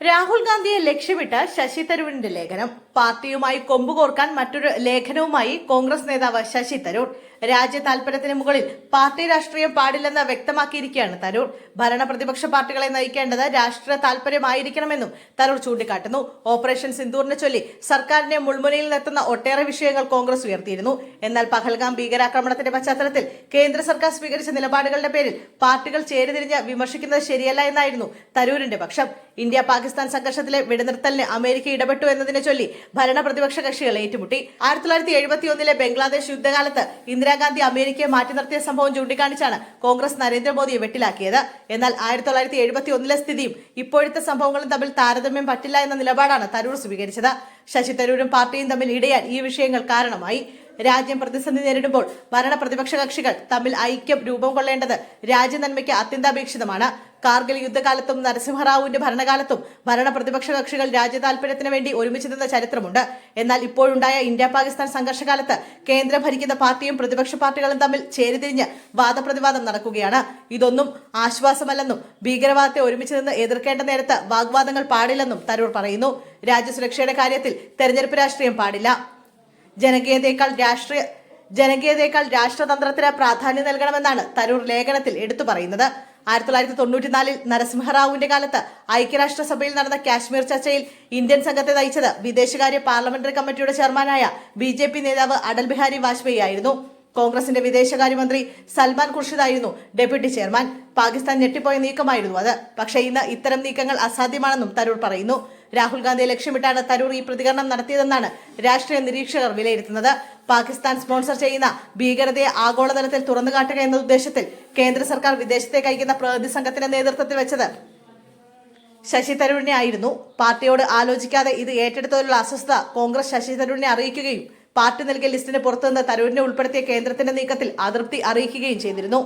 രാഹുൽ ഗാന്ധിയെ ലക്ഷ്യമിട്ട് ശശി തരൂരിന്റെ ലേഖനം. പാർട്ടിയുമായി കൊമ്പുകോർക്കാൻ മറ്റൊരു ലേഖനവുമായി കോൺഗ്രസ് നേതാവ് ശശി തരൂർ. രാജ്യ താൽപര്യത്തിന് മുകളിൽ പാർട്ടി രാഷ്ട്രീയം പാടില്ലെന്ന് വ്യക്തമാക്കിയിരിക്കുകയാണ് തരൂർ. ഭരണ പ്രതിപക്ഷ പാർട്ടികളെ നയിക്കേണ്ടത് രാഷ്ട്രീയ താൽപര്യമായിരിക്കണമെന്നും തരൂർ ചൂണ്ടിക്കാട്ടുന്നു. ഓപ്പറേഷൻ സിന്ദൂറിനെ ചൊല്ലി സർക്കാരിനെ മുൾമുനയിൽ നിർത്തുന്ന ഒട്ടേറെ വിഷയങ്ങൾ കോൺഗ്രസ് ഉയർത്തിയിരുന്നു. എന്നാൽ പഹൽഗാം ഭീകരാക്രമണത്തിന്റെ പശ്ചാത്തലത്തിൽ കേന്ദ്ര സർക്കാർ സ്വീകരിച്ച നിലപാടുകളുടെ പേരിൽ പാർട്ടികൾ ചേരിതിരിഞ്ഞ് വിമർശിക്കുന്നത് ശരിയല്ല എന്നായിരുന്നു തരൂരിന്റെ പക്ഷം. ഇന്ത്യ പാകിസ്ഥാൻ സംഘർഷത്തിലെ വെടിനിർത്തലിന് അമേരിക്ക ഇടപെട്ടു എന്നതിനെ ചൊല്ലി ഭരണ പ്രതിപക്ഷ കക്ഷികൾ ഏറ്റുമുട്ടി. 1971 ബംഗ്ലാദേശ് യുദ്ധകാലത്ത് ഇന്ദിരാഗാന്ധി അമേരിക്കയെ മാറ്റി നിർത്തിയ സംഭവം ചൂണ്ടിക്കാണിച്ചാണ് കോൺഗ്രസ് നരേന്ദ്രമോദിയെ വെട്ടിലാക്കിയത്. എന്നാൽ 1971 സ്ഥിതിയും ഇപ്പോഴത്തെ സംഭവങ്ങളും തമ്മിൽ താരതമ്യം പറ്റില്ല എന്ന നിലപാടാണ് തരൂർ സ്വീകരിച്ചത്. ശശി തരൂരും പാർട്ടിയും തമ്മിൽ ഇടയാൻ ഈ വിഷയങ്ങൾ കാരണമായി. രാജ്യം പ്രതിസന്ധി നേരിടുമ്പോൾ ഭരണ പ്രതിപക്ഷ കക്ഷികൾ തമ്മിൽ ഐക്യം രൂപം കൊള്ളേണ്ടത് രാജ്യനന്മയ്ക്ക് അത്യന്താപേക്ഷിതമാണ്. കാർഗിൽ യുദ്ധകാലത്തും നരസിംഹറാവുവിന്റെ ഭരണകാലത്തും ഭരണ പ്രതിപക്ഷ കക്ഷികൾ രാജ്യ താൽപര്യത്തിന് വേണ്ടി ഒരുമിച്ച് നിന്ന ചരിത്രമുണ്ട്. എന്നാൽ ഇപ്പോഴുണ്ടായ ഇന്ത്യ പാകിസ്ഥാൻ സംഘർഷകാലത്ത് കേന്ദ്രം ഭരിക്കുന്ന പാർട്ടിയും പ്രതിപക്ഷ പാർട്ടികളും തമ്മിൽ ചേരിതിരിഞ്ഞ് വാദപ്രതിവാദം നടക്കുകയാണ്. ഇതൊന്നും ആശ്വാസമല്ലെന്നും ഭീകരവാദത്തെ ഒരുമിച്ച് നിന്ന് എതിർക്കേണ്ട നേരത്ത് വാഗ്വാദങ്ങൾ പാടില്ലെന്നും തരൂർ പറയുന്നു. രാജ്യസുരക്ഷയുടെ കാര്യത്തിൽ തെരഞ്ഞെടുപ്പ് രാഷ്ട്രീയം പാടില്ല. ജനകീയതയേക്കാൾ രാഷ്ട്രതന്ത്രത്തിന് പ്രാധാന്യം നൽകണമെന്നാണ് തരൂർ ലേഖനത്തിൽ എടുത്തു പറയുന്നത്. 1994 നരസിംഹറാവുവിന്റെ കാലത്ത് ഐക്യരാഷ്ട്രസഭയിൽ നടന്ന കാശ്മീർ ചർച്ചയിൽ ഇന്ത്യൻ സംഘത്തെ നയിച്ചത് വിദേശകാര്യ പാർലമെന്ററി കമ്മിറ്റിയുടെ ചെയർമാനായ BJP നേതാവ് അടൽ ബിഹാരി വാജ്പേയി ആയിരുന്നു. കോൺഗ്രസിന്റെ വിദേശകാര്യമന്ത്രി സൽമാൻ ഖുർഷിദ് ആയിരുന്നു ഡെപ്യൂട്ടി ചെയർമാൻ. പാകിസ്ഥാൻ ഞെട്ടിപ്പോയ നീക്കമായിരുന്നു അത്. പക്ഷേ ഇന്ന് ഇത്തരം നീക്കങ്ങൾ അസാധ്യമാണെന്നും തരൂർ പറയുന്നു. രാഹുൽ ഗാന്ധിയെ ലക്ഷ്യമിട്ടാണ് തരൂർ ഈ പ്രതികരണം നടത്തിയതെന്നാണ് രാഷ്ട്രീയ നിരീക്ഷകർ വിലയിരുത്തുന്നത്. പാകിസ്ഥാൻ സ്പോൺസർ ചെയ്യുന്ന ഭീകരതയെ ആഗോളതലത്തിൽ തുറന്നുകാട്ടുക എന്ന ഉദ്ദേശത്തിൽ കേന്ദ്ര സർക്കാർ വിദേശത്തേക്ക് അയക്കുന്ന പ്രതിനിധി സംഘത്തിന്റെ നേതൃത്വത്തിൽ വെച്ചത് ശശി തരൂരിനെ ആയിരുന്നു. പാർട്ടിയോട് ആലോചിക്കാതെ ഇത് ഏറ്റെടുത്തതിലുള്ള അസ്വസ്ഥത കോൺഗ്രസ് ശശി തരൂരിനെ അറിയിക്കുകയും പാർട്ടി നൽകിയ ലിസ്റ്റിന് പുറത്തുനിന്ന് തരൂരിനെ ഉൾപ്പെടുത്തിയ കേന്ദ്രത്തിന്റെ നീക്കത്തിൽ അതൃപ്തി അറിയിക്കുകയും ചെയ്തിരുന്നു.